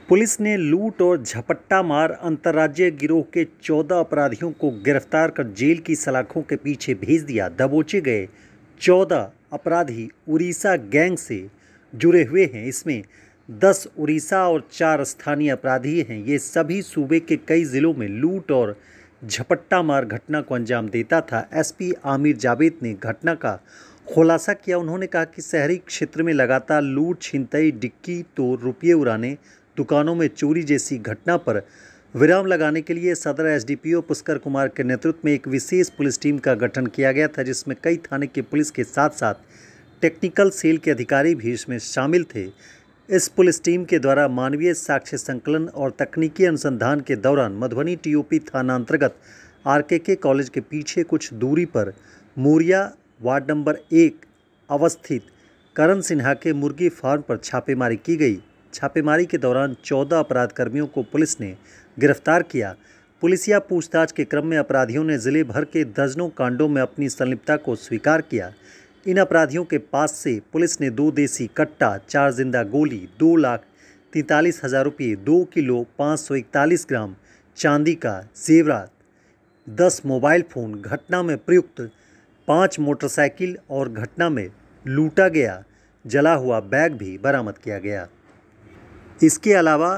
Police ने लूट और झपट्टा मार अंतर्राज्यीय गिरोह के 14 अपराधियों को गिरफ्तार कर जेल की सलाखों के पीछे भेज दिया। दबोचे गए 14 अपराधी उड़ीसा गैंग से जुड़े हुए हैं। इसमें 10 उड़ीसा और 4 स्थानीय अपराधी हैं। ये सभी सूबे के कई जिलों में लूट और झपट्टा मार घटना को अंजाम देता था। एसपी आमिर जावेद ने घटना का खुलासा किया। उन्होंने कहा कि शहरी क्षेत्र में लगातार लूट, छिनतई, डिक्की तोड़, रुपये उड़ाने, दुकानों में चोरी जैसी घटना पर विराम लगाने के लिए सदर एसडीपीओ पुष्कर कुमार के नेतृत्व में एक विशेष पुलिस टीम का गठन किया गया था, जिसमें कई थाने की पुलिस के साथ साथ टेक्निकल सेल के अधिकारी भी इसमें शामिल थे। इस पुलिस टीम के द्वारा मानवीय साक्ष्य संकलन और तकनीकी अनुसंधान के दौरान मधुबनी टीओपी थाना अंतर्गत आरकेके कॉलेज के पीछे कुछ दूरी पर मोरिया वार्ड नंबर 1 अवस्थित करण सिन्हा के मुर्गी फार्म पर छापेमारी की गई। छापेमारी के दौरान 14 अपराध कर्मियों को पुलिस ने गिरफ्तार किया। पुलिसिया पूछताछ के क्रम में अपराधियों ने जिले भर के दर्जनों कांडों में अपनी संलिप्तता को स्वीकार किया। इन अपराधियों के पास से पुलिस ने 2 देसी कट्टा, 4 जिंदा गोली, 2,43,000 रुपये, 2 किलो 541 ग्राम चांदी का जेवरात, 10 मोबाइल फ़ोन, घटना में प्रयुक्त 5 मोटरसाइकिल और घटना में लूटा गया जला हुआ बैग भी बरामद किया गया। इसके अलावा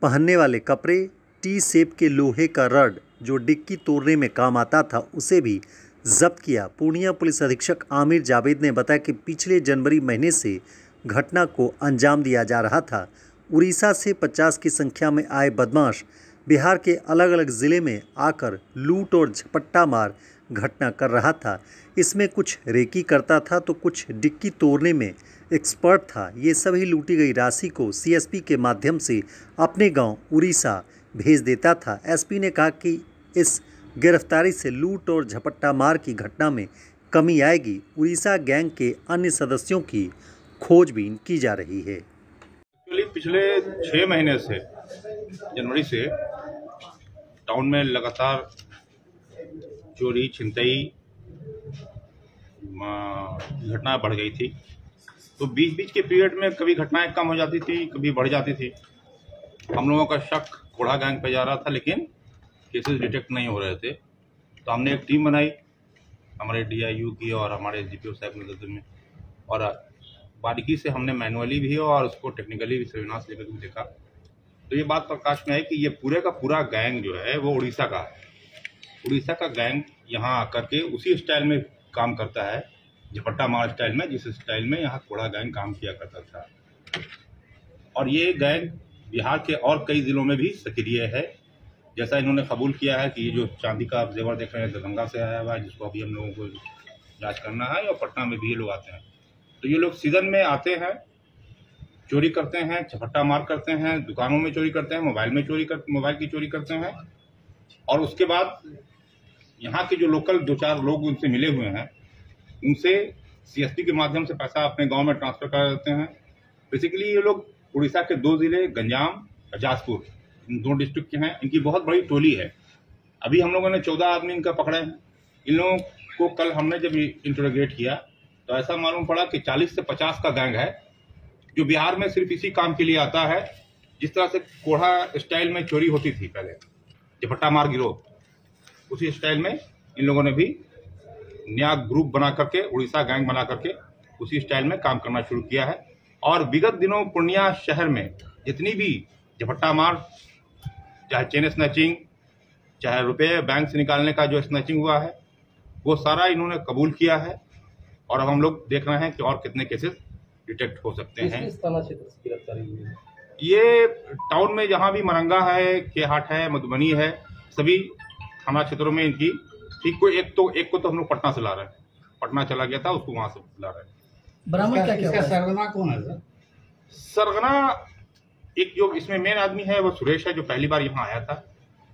पहनने वाले कपड़े, टी शेप के लोहे का रड जो डिक्की तोड़ने में काम आता था, उसे भी जब्त किया। पूर्णिया पुलिस अधीक्षक आमिर जावेद ने बताया कि पिछले जनवरी महीने से घटना को अंजाम दिया जा रहा था। उड़ीसा से 50 की संख्या में आए बदमाश बिहार के अलग अलग ज़िले में आकर लूट और झपट्टा मार घटना कर रहा था। इसमें कुछ रेकी करता था तो कुछ डिक्की तोड़ने में एक्सपर्ट था। ये सभी लूटी गई राशि को सीएसपी के माध्यम से अपने गांव उड़ीसा भेज देता था। एसपी ने कहा कि इस गिरफ्तारी से लूट और झपट्टा मार की घटना में कमी आएगी। उड़ीसा गैंग के अन्य सदस्यों की खोजबीन की जा रही है। पिछले 6 महीने से जनवरी से टाउन में लगातार चोरी, छिनतई घटना बढ़ गई थी। तो बीच के पीरियड में कभी घटनाएं कम हो जाती थी, कभी बढ़ जाती थी। हम लोगों का शक कोढ़ा गैंग पे जा रहा था, लेकिन केसेस डिटेक्ट नहीं हो रहे थे। तो हमने एक टीम बनाई हमारे डीआईयू की और हमारे एसडीपीओ साहब के नेतृत्व में, और बारीकी से हमने मैनुअली भी और उसको टेक्निकली भी सर्विलांस लेकर भी देखा। तो ये बात प्रकाश में है कि ये पूरे का पूरा गैंग जो है वो उड़ीसा का है। उड़ीसा का गैंग यहाँ आकर के उसी स्टाइल में काम करता है, झपट्टा मार स्टाइल में, जिस स्टाइल में यहाँ कोढ़ा गैंग काम किया करता था। और ये गैंग बिहार के और कई जिलों में भी सक्रिय है। जैसा इन्होंने कबूल किया है कि ये जो चांदी का आप जेवर देख रहे हैं दरभंगा से आया हुआ है, जिसको अभी हम लोगों को जांच करना है, और पटना में भी ये लोग आते हैं। तो ये लोग सीजन में आते हैं, चोरी करते हैं, झपट्टा मार करते हैं, दुकानों में चोरी करते हैं, मोबाइल की चोरी करते हैं। और उसके बाद यहाँ के जो लोकल 2-4 लोग उनसे मिले हुए हैं, उनसे सीएसपी के माध्यम से पैसा अपने गांव में ट्रांसफर कर देते हैं। बेसिकली ये लोग उड़ीसा के 2 जिले गंजाम और जाजपुर, इन 2 डिस्ट्रिक्ट के हैं। इनकी बहुत बड़ी टोली है। अभी हम लोगों ने 14 आदमी इनका पकड़े हैं। इन लोगों को कल हमने जब इंटरोगेट किया तो ऐसा मालूम पड़ा कि 40 से 50 का गैंग है, जो बिहार में सिर्फ इसी काम के लिए आता है। जिस तरह से कोढ़ा स्टाइल में चोरी होती थी पहले, झपट्टा मार गिरोह, उसी स्टाइल में इन लोगों ने भी नया ग्रुप बना करके, उड़ीसा गैंग बना करके उसी स्टाइल में काम करना शुरू किया है। और विगत दिनों पूर्णिया शहर में जितनी भी झपट्टा मार, चाहे चेन स्नैचिंग, चाहे रुपये बैंक से निकालने का जो स्नैचिंग हुआ है, वो सारा इन्होंने कबूल किया है। और अब हम लोग देख रहे हैं कि और कितने केसेस डिटेक्ट हो सकते हैं। किस थाना क्षेत्र से गिरफ्तारी हुई है? ये टाउन में जहाँ भी मरंगा है, केहाट है, मधुबनी है, सभी थाना क्षेत्रों में इनकी एक को तो हम लोग पटना से ला रहे हैं। पटना चला गया था, उसको वहां से ला रहे हैं। बरामद क्या सरगना कौन है सर? सरगना एक जो इसमें मेन आदमी है वो सुरेश है, जो पहली बार यहाँ आया था।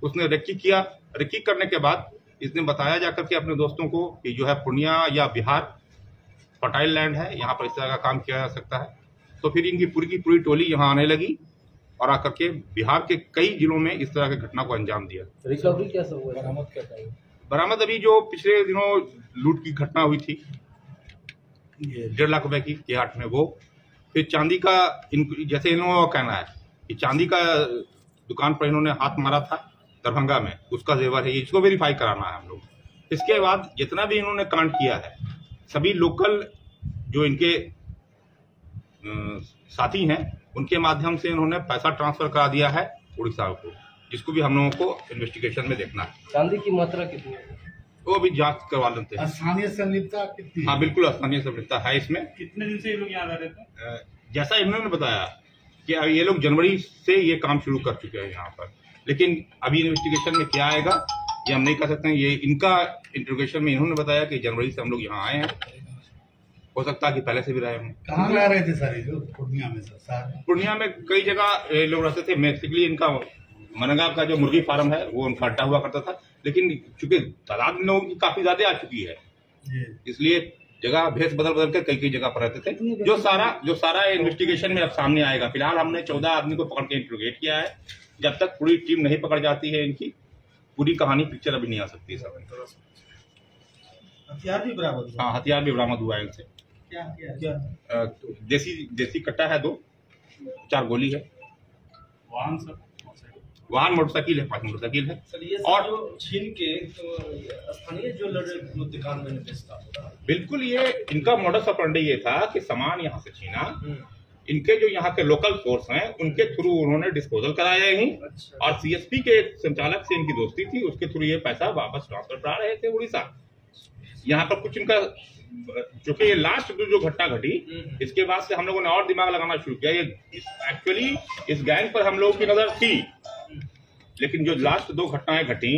उसने रेकी किया। रेकी करने के बाद इसने बताया जाकर के अपने दोस्तों को कि जो है पूर्णिया या बिहार फर्टाइल लैंड है, यहाँ पर इस तरह का काम किया जा सकता है। तो फिर इनकी पूरी की पूरी टोली यहाँ आने लगी और आकर के बिहार के कई जिलों में इस तरह की घटना को अंजाम दिया। रिकवरी क्या सब हुआ? बरामद क्या था? बरामद अभी जो पिछले दिनों लूट की घटना हुई थी 1.5 लाख रुपए की केहाट में, वो फिर चांदी का जैसे इन लोगों का कहना है कि चांदी का दुकान पर इन्होंने हाथ मारा था दरभंगा में, उसका जेवर है, इसको वेरीफाई कराना है हम लोग। इसके बाद जितना भी इन्होंने कांड किया है, सभी लोकल जो इनके साथी हैं उनके माध्यम से इन्होंने पैसा ट्रांसफर करा दिया है उड़ीसा को, जिसको भी हम लोगों को इन्वेस्टिगेशन में देखना है। चांदी की मात्रा कितनी है? वो अभी जांच करवा लेते हैं। स्थानीय संलिप्तता कितनी? हाँ बिल्कुल स्थानीय संलिप्तता है इसमें। कितने दिन से ये लोग यहाँ रह रहे थे? जैसा इन्होंने बताया कि ये लोग जनवरी से ये काम शुरू कर चुके हैं यहाँ पर, लेकिन अभी इन्वेस्टिगेशन में क्या आएगा ये हम नहीं कह सकते हैं। ये इनका इंटरोगेशन में इन्होंने बताया कि जनवरी से हम लोग यहाँ आए हैं, हो सकता है कि पहले से भी रहे हों। कहाँ रह रहे थे सारे जो? पूर्णिया में सर? पूर्णिया में कई जगह लोग रहते थे। बेसिकली इनका मनगा का जो मुर्गी फार्म है वो उनका अड्डा हुआ करता था, लेकिन चूंकि तादाद लोगों की काफी ज्यादा आ चुकी है, इसलिए जगह भेस बदल बदल कर कई जगह पर रहते थे। जो सारा इन्वेस्टिगेशन में अब सामने आएगा। फिलहाल हमने 14 आदमी को पकड़ के इंट्रोगेट किया है। जब तक पूरी टीम नहीं पकड़ जाती है, इनकी पूरी कहानी पिक्चर अभी नहीं आ सकती है। हथियार भी बरामद हुआ? हाँ, हथियार भी बरामद हुआ है इनसे। क्या? देसी कट्टा है 2, 4 गोली है। वाहन सर? वाहन मोटरसाइकिल है, 5 मोटरसाइकिल है। सर ये और जो छीन के तो स्थानीय जो दुकान में बेचता होगा? बिल्कुल, ये इनका मॉडस ऑपरेंडी ये था कि सामान यहाँ से छीना, इनके जो यहाँ के लोकल सोर्स हैं उनके थ्रू उन्होंने डिस्पोजल कराया ही। अच्छा। और सीएसपी के संचालक से इनकी दोस्ती थी, उसके थ्रू ये पैसा वापस ट्रांसफर करा रहे थे उड़ीसा। यहाँ पर कुछ इनका, चूंकि ये लास्ट जो घटना घटी, इसके बाद से हम लोगों ने और दिमाग लगाना शुरू किया। ये एक्चुअली इस गैंग पर हम लोगों की नजर थी, लेकिन जो लास्ट 2 घटनाएं घटी